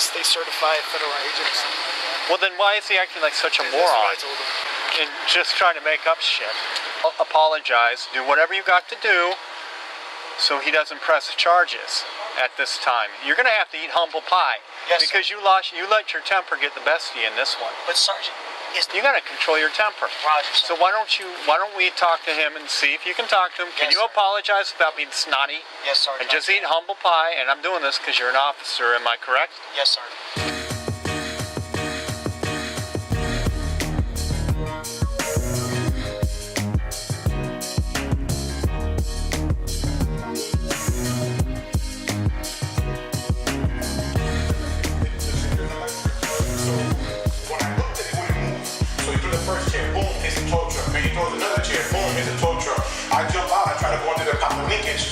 state certified federal agents. Well, then why is he acting like such a moron? That's what I told him. And just trying to make up shit. Apologize. Do whatever you got to do so he doesn't press charges at this time. You're going to have to eat humble pie. Yes, because you let your temper get the best of you in this one. But Sergeant, you got to control your temper. Roger, so why don't we talk to him and see if you can talk to him? Can you apologize without being snotty? Yes, Sergeant. And just eat humble pie. And I'm doing this because you're an officer. Am I correct? Yes, Sergeant.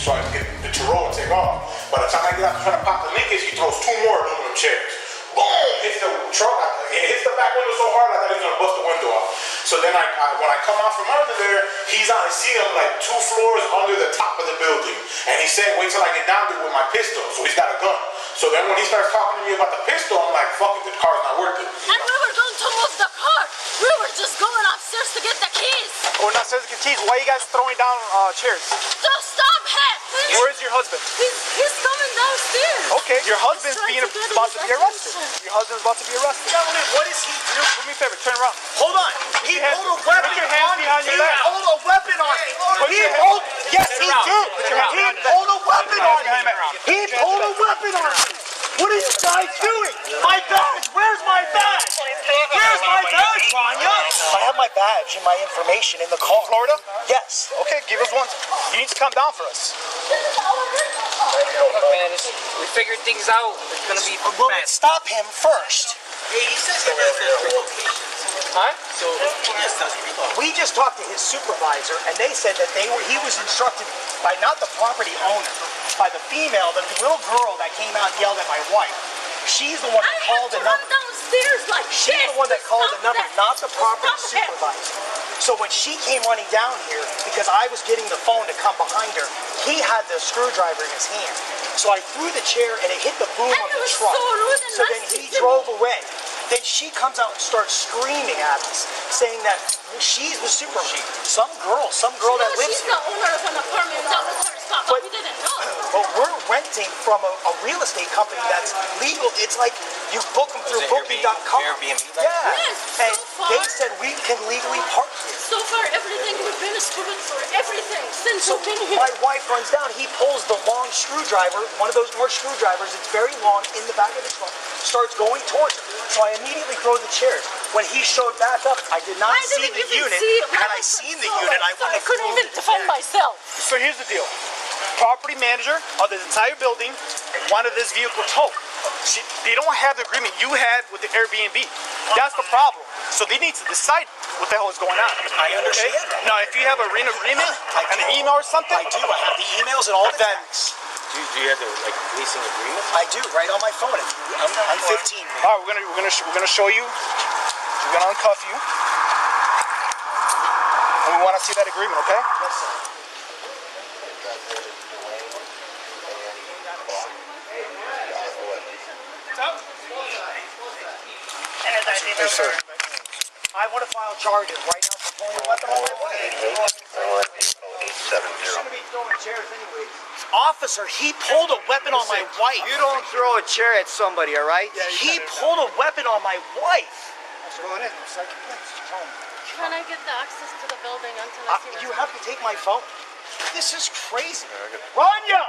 So I can get the roll and take off. By the time I get out to try to pop the linkage, he throws 2 more aluminum chairs. Boom! Hits the truck. It hits the back window so hard I thought he was gonna bust the window off. So then when I come out from under there, I see him like 2 floors under the top of the building. And he said, wait till I get down there with my pistol. So he's got a gun. So then when he starts talking to me about the pistol, I'm like, fuck it, the car's not worth it. And we were going to move the car. We were just going upstairs to get the keys. Going upstairs to get keys. Why are you guys throwing down chairs? Just stop him. Where is your husband? He's coming downstairs. Okay, your husband's about to be arrested. Your husband's about to be arrested. Gentlemen, what is he doing? Do me a favor, turn around. Hold on. He pulled a weapon Put your hands on me. behind your back. He pulled a weapon on me. Yes, he did. He pulled a weapon on me. He pulled a weapon on me. What are you guys doing? My badge. Where's my badge? Where's my badge, Rania? I have my badge and my information in the car. In Florida? Yes. Okay, give us one. You need to come down for us. Look, man, we figured things out. It's gonna be Well, fast. stop him first. Hey, he says that there's 4 locations. Huh? So he just doesn't know. We just talked to his supervisor, and they said that he was instructed by not the property owner, by the female, the little girl that came out and yelled at my wife. She's the one that called the number. Downstairs like She's the one that called the number, not the property supervisor. So when she came running down here, because I was getting the phone to come behind her, he had the screwdriver in his hand. So I threw the chair and it hit the boom of the truck. So then he drove away. Then she comes out and starts screaming at us, saying that she's the supervisor. Some girl that lives she's here. the owner of an apartment that was her spot, but we didn't know. But we're renting from a real estate company that's legal. It's like you book them through Booking.com. Airbnb? Yeah. Yes, And so they far. said we can legally park here. So far, everything we've been screwed for everything since So we've been here. my wife runs down. He pulls the long screwdriver, one of those orange screwdrivers. It's very long in the back of the truck. Starts going towards her. So I immediately throw the chairs. When he showed back up, I did not see the unit. Had I seen the unit, I wouldn't have couldn't thrown even the defend chairs. myself. So here's the deal. Property manager of this entire building wanted this vehicle towed. They don't have the agreement you had with the Airbnb. That's the problem. So they need to decide what the hell is going on. I understand that. Now, if you have a written agreement, an email or something, I do. I have the emails and all the then texts. Do you have the leasing agreement? I do, right on my phone. I'm 15. Man. all right, we're gonna show you. We're gonna uncuff you, and we want to see that agreement, okay? Yes, sir. Yes, sir. I want to file charges right now for pulling a weapon on my wife. Shouldn't be throwing chairs anyways. Officer, he pulled a weepon on my wife. You don't throw a chair at somebody, all right? He pulled a weapon on my wife. Can I get the access to the building until I see You have to take my phone. This is crazy. Rania,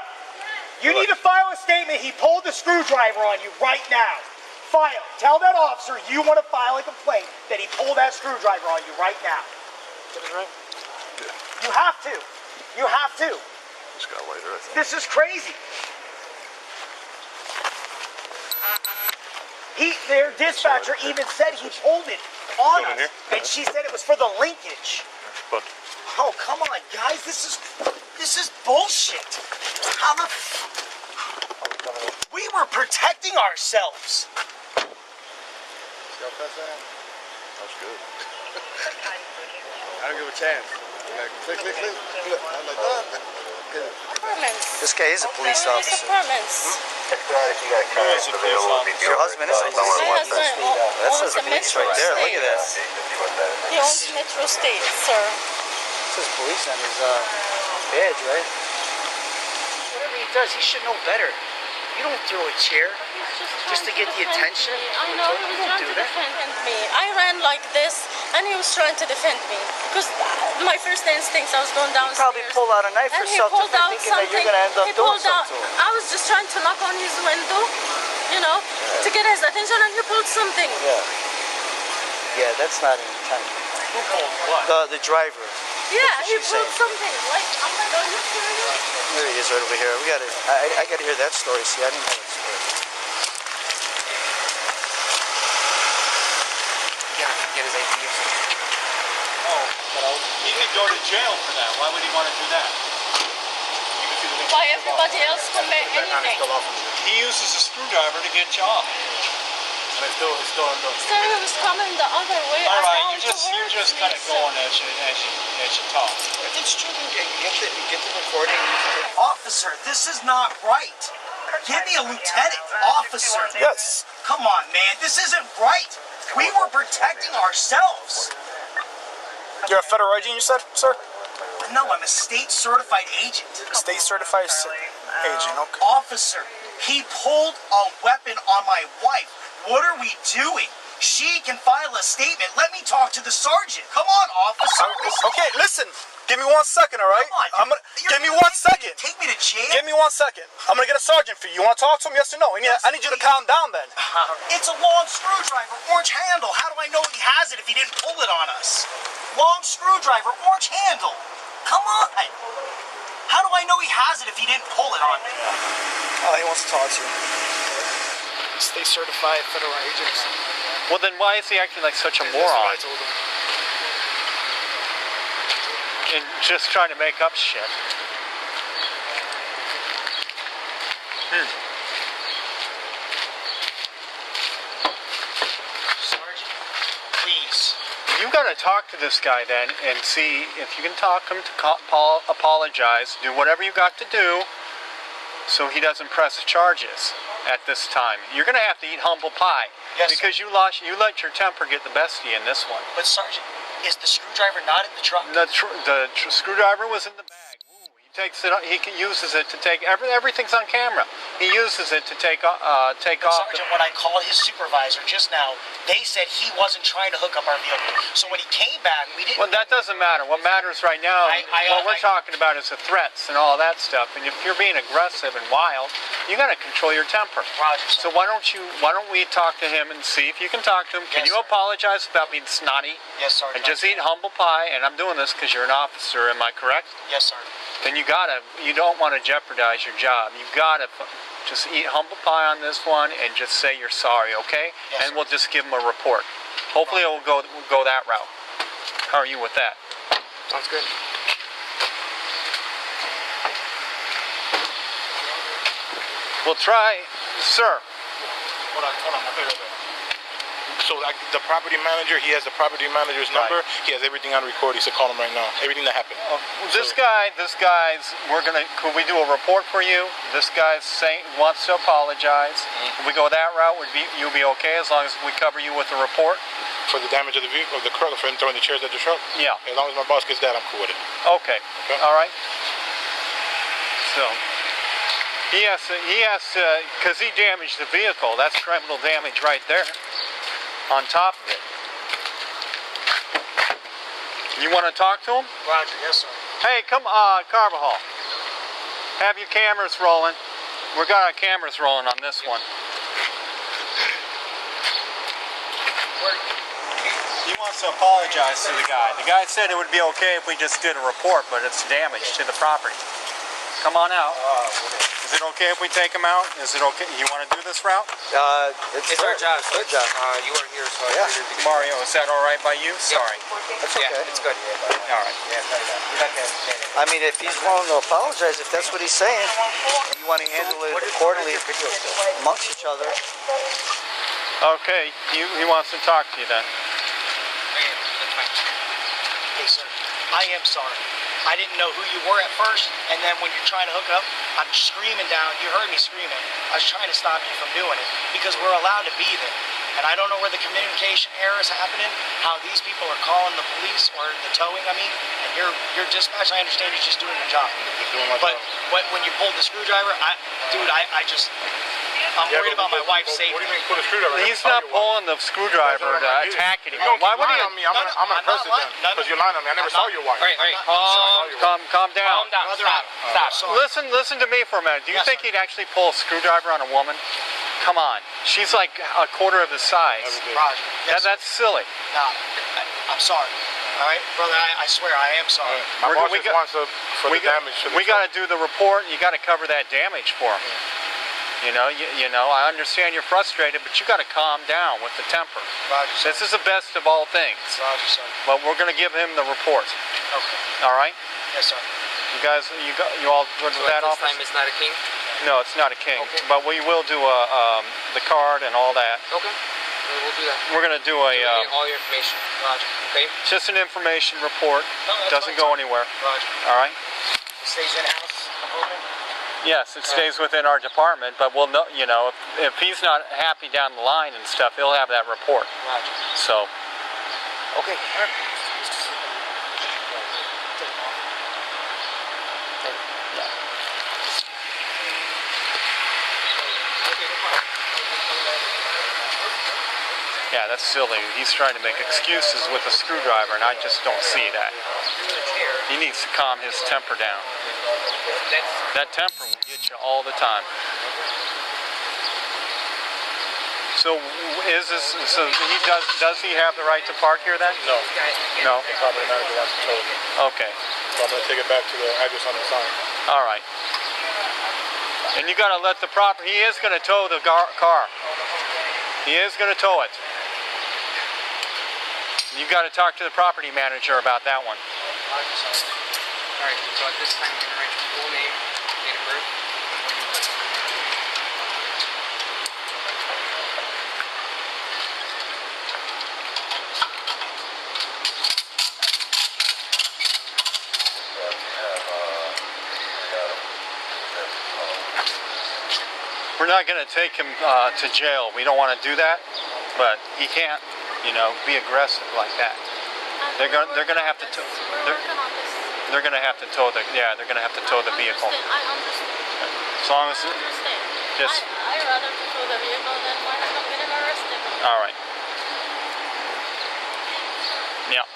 you need to file a statement. He pulled the screwdriver on you right now. File. Tell that officer you want to file a complaint that he pulled that screwdriver on you right now. You have to. You have to. This is crazy. Their dispatcher even said he pulled it on us, and she said it was for the linkage. Oh, come on, guys. This is bullshit. How the we were protecting ourselves. That's good. I don't give a chance. Like, click, click, click, click. I'm like, Apartments. This guy is a police Nice officer. apartments. Your husband is a police My officer. husband That owns says the police Metro right there. Look State. at that. He owns Metro State, sir. It says police on his badge, right? Whatever he does, he should know better. You don't throw a chair just to get the attention. I know, he was trying to defend me. I ran like this, and he was trying to defend me. Because my first instinct, I was going downstairs. Probably pulled out a knife and or he something, pulled out thinking that you're something. going to end up He doing pulled out. something to him. I was just trying to knock on his window, you know, to get his attention, and he pulled something. Yeah, that's not an intent. Who pulled what? The driver. Yeah, he That's what pulled she's something. Like, I'm like, are you serious? There he is right over here. I gotta hear that story. See, I didn't know that story. Get his ID. He could go to jail for that. Why would he want to do that? Why everybody else commit anything? He uses a screwdriver to get you off. Sir, he was coming the other way. All right, around you're just towards kind me, of sir. going as you talk. If it's true, then get the recording. Officer, this is not right. Give me a lieutenant. Officer. Yes. Come on, man. This isn't right. We were protecting ourselves. You're a federal agent, you said, sir? No, I'm a state certified agent. State certified agent, okay. Officer, he pulled a weapon on my wife. What are we doing? She can file a statement. Let me talk to the sergeant. Come on, officer. Okay, listen. Give me 1 second, all right? Come on. Give me 1 second. Take me to jail? Give me 1 second. I'm gonna get a sergeant for you. You wanna talk to him? Yes or no? I need you to calm down then. It's a long screwdriver, orange handle. How do I know he has it if he didn't pull it on us? Long screwdriver, orange handle. Come on. How do I know he has it if he didn't pull it on me? Oh, he wants to talk to you. State certified federal agents. Well, then why is he acting like such a moron? And just trying to make up shit. Sergeant, please. You gotta talk to this guy then and see if you can talk him to apologize, do whatever you got to do so he doesn't press charges at this time. You're gonna have to eat humble pie. Yes, because you let your temper get the best of you in this one. But Sergeant, is the screwdriver not in the truck? The screwdriver was in the bag. Takes it. He uses it to take everything's on camera. He uses it to take off. Sergeant, when I called his supervisor just now, they said he wasn't trying to hook up our vehicle. So when he came back, we didn't. Well, that doesn't matter. What matters right now, what we're talking about is the threats and all that stuff. And if you're being aggressive and wild, you got to control your temper. Roger, so why don't we talk to him and see if you can talk to him? Can Yes, you sir. apologize without being snotty? Yes, Sergeant. And just eat humble pie. And I'm doing this because you're an officer. Am I correct? Yes, Sergeant. Then you don't want to jeopardize your job. You gotta just eat humble pie on this one and just say you're sorry, okay? Yes, and sir. we'll just give them a report. Hopefully we'll go that route. How are you with that? Sounds good. We'll try, sir. Hold on. So the property manager, he has the property manager's number. He has everything on record. He said call him right now. Everything that happened. This guy's. Could we do a report for you? This guy's wants to apologize. If we go that route, you'll be okay as long as we cover you with a report. For the damage of the vehicle, of the truck, for him throwing the chairs at the truck. Yeah. As long as my boss gets that, I'm cool with it. Okay. All right. So he has to, because he damaged the vehicle. That's criminal damage right there. On top of it. You want to talk to him? Roger, yes, sir. Hey, come on, Carvajal. Have your cameras rolling. We got our cameras rolling on this one. He wants to apologize to the guy. The guy said it would be okay if we just did a report, but it's damage to the property. Come on out. Is it okay if we take him out? Is it okay? You want to do this route? It's our job. Good job. You weren't here, so Yeah. I figured we Mario, is that all right by you? Sorry. That's okay. Yeah, it's good. All right. I mean, if he's willing to apologize, if that's what he's saying, and you want to handle it accordingly amongst each other. Okay, he wants to talk to you then. Hey, sir, I am sorry. I didn't know who you were at first, and then when you're trying to hook up, I'm screaming down. You heard me screaming. I was trying to stop you from doing it because we're allowed to be there. And I don't know where the communication error is happening, how these people are calling the police or the towing, I mean, and your dispatch, I understand you're just doing your job. But when you pulled the screwdriver, I'm worried about my wife's safety. What do you mean pull the screwdriver? He's not pulling the screwdriver to attack anyone. Why would he? On me. I'm gonna press it then. Because you're lying on me. I never saw your wife. All right, calm down. Stop. Listen to me for a minute. Do you think he'd actually pull a screwdriver on a woman? Come on. She's like a quarter of his size. Roger. That's silly. No, I'm sorry. All right, brother, I swear I am sorry. My boss just wants for the damage. We got to do the report. You got to cover that damage for him. You know, I understand you're frustrated, but you got to calm down with the temper. Roger, sir. This is the best of all things. Roger, sir. But we're going to give him the report. Okay. All right? Yes, sir. You all good with that, officer? This time it's not a king? No, it's not a king. Okay. But we will do the card and all that. Okay. We'll do that. We're going to do a... all your information. Roger. Okay? just an information report. No, that's Doesn't fine, go sir. anywhere. Roger. All right? It stays in-house, open? Yes, it stays within our department, but we'll know, if he's not happy down the line and stuff, he'll have that report. Roger. So, Okay. All right. yeah, that's silly. He's trying to make excuses with a screwdriver, and I just don't see that. He needs to calm his temper down. That temper will get you all the time. So does he have the right to park here then? No. No? The property manager wants to tow it. Okay. So I'm going to take it back to the address on the sign. All right. And you got to let he is going to tow the car. He is going to tow it. You got to talk to the property manager about that one. Alright, so at this time you're going to write your full name, date of birth. We're not going to take him to jail. We don't want to do that, but he can't, be aggressive like that. They're going to have to. They're going to have to tow they're going to have to tow the vehicle. I understand. As long as I understand. just. I'd rather to tow the vehicle than wind up getting arrested. All right. Yeah.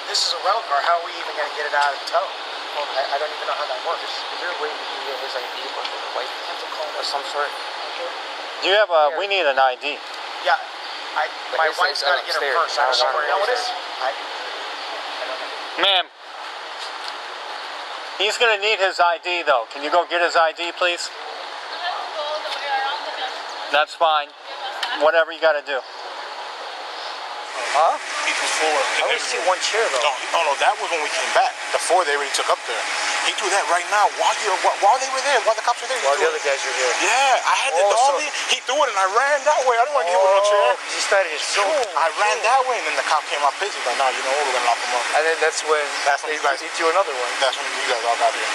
This is a rental car. How are we even going to get it out of tow? Well, I don't even know how that works. Is there a way you can get his ID or the wife of some sort? Do you have we need an ID. Yeah. My his wife's is got to get her upstairs. first. I don't know where I don't it know is. Ma'am. He's going to need his ID though. Can you go get his ID, please? I have to go all the way around the bus. That's fine. Whatever you got to do. Huh? He threw forward. I only see one chair though. No, that was when we came back. The four they already took up there. He threw that right now while they were there, while the cops were there. While the other guys were here. Yeah, I had the doggy. He threw it and I ran that way. I didn't want to get hit with no chair. He started his So I ran that way and then the cop came out pissed. He's like, "No, we're gonna lock him up." And then that's when you guys. he threw another one. That's when you guys all got here.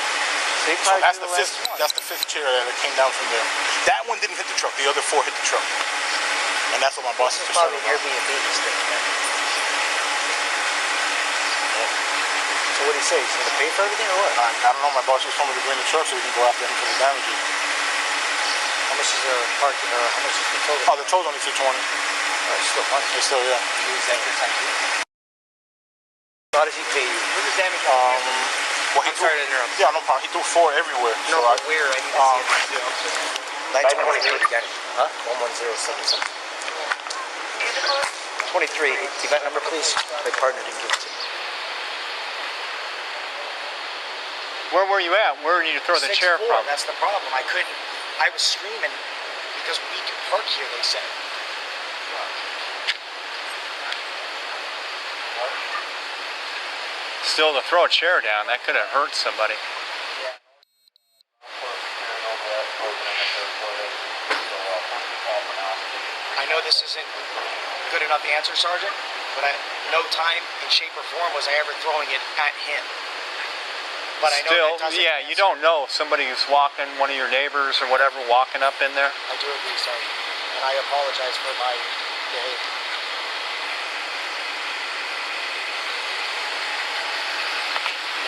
So that's the fifth. That's the fifth chair that came down from there. That one didn't hit the truck. The other four hit the truck. And that's what my boss This is is probably concerned an about. Airbnb mistake. So what did he say? He's going to pay for everything or what? I don't know. My boss just told me to bring the truck so we can go after him for the damages. How much is the park? How much is the total? Oh, the tow's only $220. It's still money. It's still, yeah. You use that your time too. How does he pay you? Where's the damage? Well, I'm sorry to interrupt. Yeah, no problem. He threw four everywhere. No, so but where? I need to see it. 923. You got it. Huh? 11077. 23. Event number, please. My partner didn't give it to me. Where were you at? Where did you throw the chair 6'4", from? That's the problem. I was screaming because we can park here, they said. Still, to throw a chair down, that could have hurt somebody. isn't good enough answer, Sergeant, but no time in shape or form was I ever throwing it at him. But I know Still, that doesn't yeah, answer. you don't know if somebody who's walking, one of your neighbors or whatever, walking up in there. I do agree, Sergeant, and I apologize for my behavior.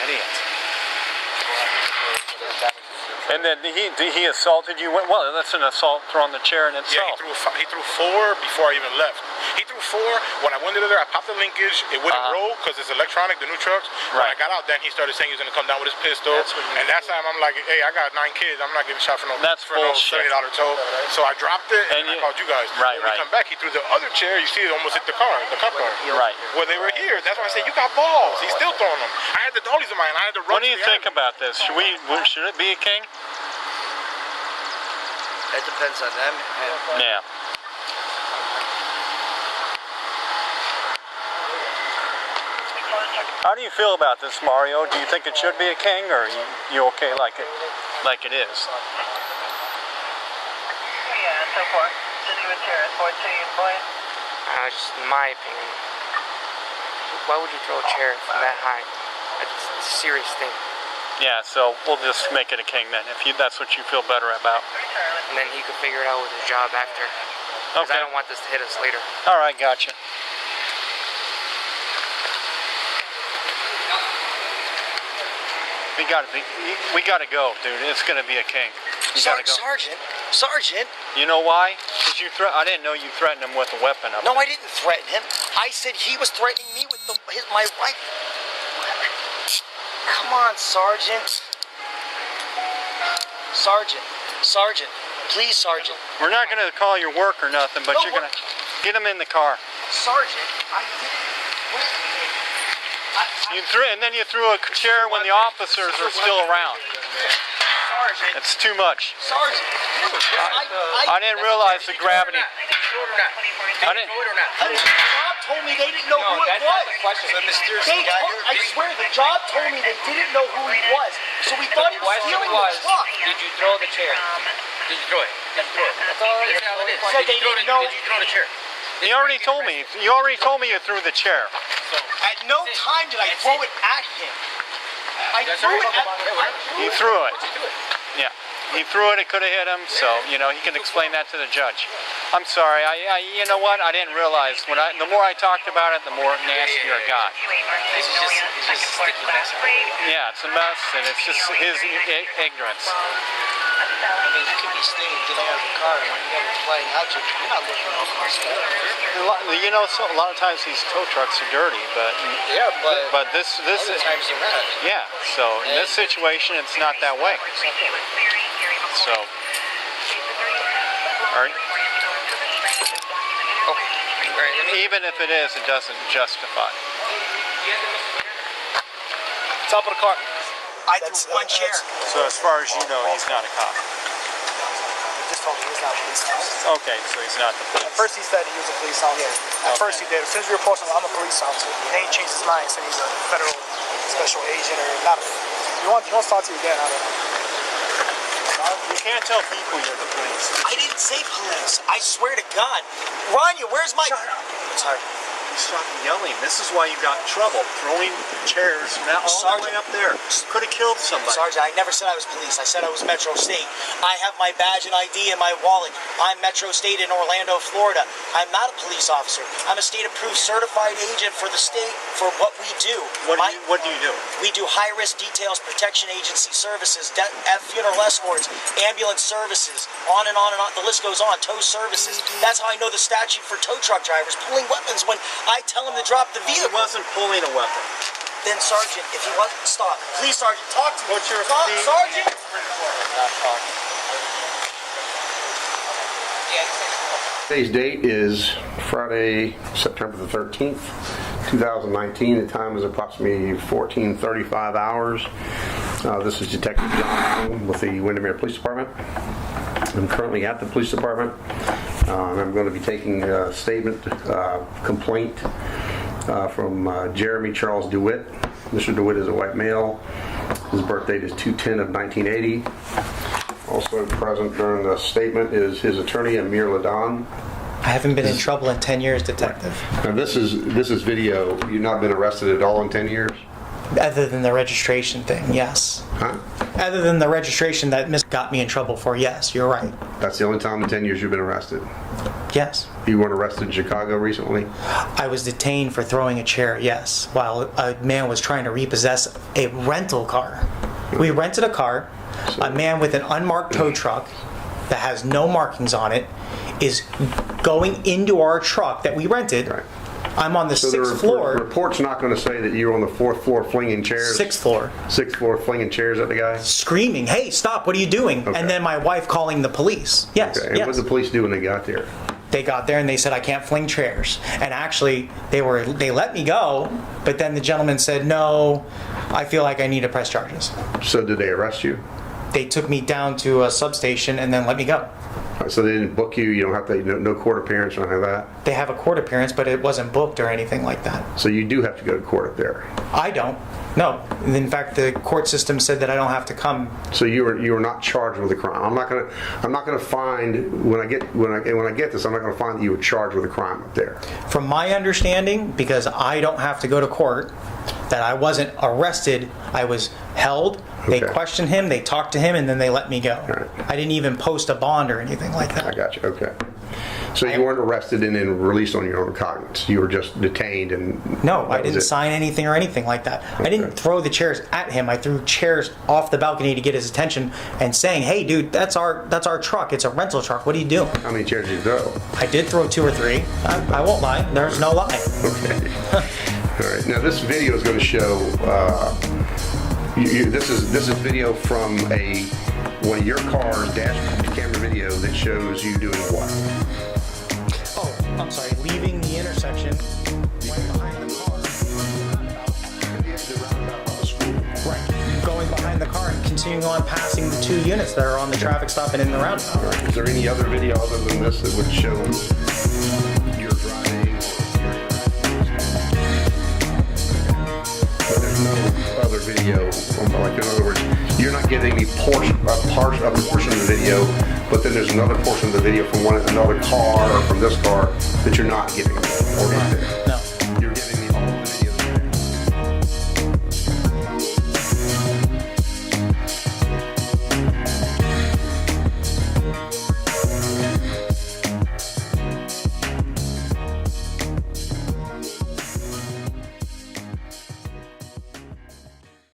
Idiot. And then he assaulted you. Well, that's an assault on the chair in Yeah, itself. he threw 4 before I even left. He threw 4. When I went into there, I popped the linkage. It wouldn't roll because it's electronic, the new trucks. When I Right. got out, then he started saying he was going to come down with his pistol. And that time, I'm like, hey, I got 9 kids. I'm not getting shot for no bullshit. $70 tow. So I dropped it, and I called you guys. Right, When we right. come back, he threw the other chair. You see it almost hit the car, the cop car. Right. Well, they were here. That's why I said, you got balls. He's still throwing them. I had the dollies in mine. I had to run What do you to the think alley. about this? Should it be a king? It depends on them. Yeah. How do you feel about this, Mario? Do you think it should be a king, or you okay like it is? Yeah, so far. Dewitte Terrace, 14, point. Just in my opinion, why would you throw a chair from that high? It's a serious thing. Yeah, so we'll just make it a king then, if that's what you feel better about. And then he could figure it out with his job after. Because Okay. I don't want this to hit us later. All right, gotcha. We gotta go, dude. It's gonna be a king. You gotta go. Sergeant. You know why? Because I didn't know you threatened him with a weapon. No, I didn't threaten him. I said he was threatening me with my rifle. Come on, Sergeant. Sergeant. Please, Sergeant. We're not gonna call your work or nothing, but No, you're gonna get him in the car. Sergeant, I didn't threaten him. And then you threw a chair when the officers are still around. Sergeant. It's too much. Sergeant. I didn't realize the gravity. The job told me they didn't know who it was. I swear, the job told me they didn't know who he was. So we thought he was stealing the truck. Did you throw the chair? Did you throw it? That's all it is. Said they didn't know. Did you throw the chair? You already told me. You already told me you threw the chair. At no time did I throw it at him. I threw it at him. He threw it. Yeah. He threw it. It could have hit him. So he can explain that to the judge. I'm sorry. You know what? I didn't realize the more I talked about it, the more nastier it got. It's just a sticky mess. Yeah, it's a mess, and it's just his ignorance. I mean, you could be staying, getting out of the car, and when you guys are flying out, you're not looking at the car. A lot of times these tow trucks are dirty, but this Other times they're not. yeah. So in this situation, it's not that way. So, all right. Even if it is, it doesn't justify. Top of the car. I threw one chair. So as far as you know, he's not a cop. He just told me he's not a police officer. Okay, so he's not the At police. first he said he was a police officer. At first he did. As soon as we were posting, I'm a police officer. Then he changed his mind and said he's a federal special agent or not. He wants to talk to you again. I don't know. You can't tell people you're the police. I didn't say police. I swear to God. Rania, where's my... Sorry. You stopped yelling. This is why you got in trouble. Throwing chairs all the way up there. Could have killed somebody. Sergeant, I never said I was police. I said I was Metro State. I have my badge and ID in my wallet. I'm Metro State in Orlando, Florida. I'm not a police officer. I'm a state-approved certified agent for the state for what we do. What do you do? We do high-risk details protection agency services, funeral escorts, ambulance services, on and on and on. The list goes on. Tow services. That's how I know the statute for tow truck drivers pulling weapons when I tell him to drop the vehicle. He wasn't pulling a weapon. Then, Sergeant, if he wasn't, stop. Please, Sergeant, talk to me. What's your talk, fee? Sergeant? Not talking. Today's date is Friday, September the 13th, 2019. The time is approximately 14:35 hours. This is Detective John with the Windermere Police Department. I'm currently at the police department. I'm going to be taking a statement, complaint from Jeremy Charles Dewitte. Mr. Dewitte is a white male. His birth date is 2/10 of 1980. Also present during the statement is his attorney, Amir Ladan. I haven't been in trouble in 10 years, detective. Now this is video. You've not been arrested at all in 10 years? Other than the registration thing, yes. Huh? Other than the registration that got me in trouble for, yes, you're right. That's the only time in 10 years you've been arrested? Yes. You weren't arrested in Chicago recently? I was detained for throwing a chair, yes, while a man was trying to repossess a rental car. We rented a car. A man with an unmarked tow truck that has no markings on it is going into our truck that we rented. Right. I'm on the So sixth floor. The report's not going to say that you're on the 4th floor flinging chairs? Sixth floor. 6th floor flinging chairs at the guy? Screaming, hey, stop, what are you doing? Okay. And then my wife calling the police. Yes, Okay. And what did the police do when they got there? They got there and they said, I can't fling chairs. And actually, they let me go, but then the gentleman said, no, I feel like I need to press charges. So did they arrest you? They took me down to a substation and then let me go. So they didn't book you? You don't have to, no court appearance or anything like that? They have a court appearance, but it wasn't booked or anything like that. So you do have to go to court up there? I don't. No. In fact, the court system said that I don't have to come. So you were not charged with a crime. I'm not gonna find when I get this. I'm not gonna find that you were charged with a crime up there. From my understanding, because I don't have to go to court, that I wasn't arrested. I was held. They Okay. questioned him. They talked to him, and then they let me go. Right. I didn't even post a bond or anything like that. I got you. Okay. So you weren't arrested and then released on your own recognizance. You were just detained and. No, I that was didn't it. sign anything or anything like that. I didn't throw the chairs at him. I threw chairs off the balcony to get his attention and saying, "Hey, dude, that's our truck. It's a rental truck. What are you doing?" How many chairs did you throw? I did throw 2 or 3. I won't lie. There's no lie. Okay. All right. Now this video is going to show. This is video from one of your car's dash camera video that shows you doing what? Oh, I'm sorry. Leaving the intersection. Went behind the car. Right. Going behind the car and continuing on passing the 2 units that are on the traffic stop and in the roundabout. All right. Is there any other video other than this that would show your driving? But there's no other video. Like in other words, you're not getting a portion of the video, but then there's another portion of the video from another car or from this car that you're not getting. Or not there.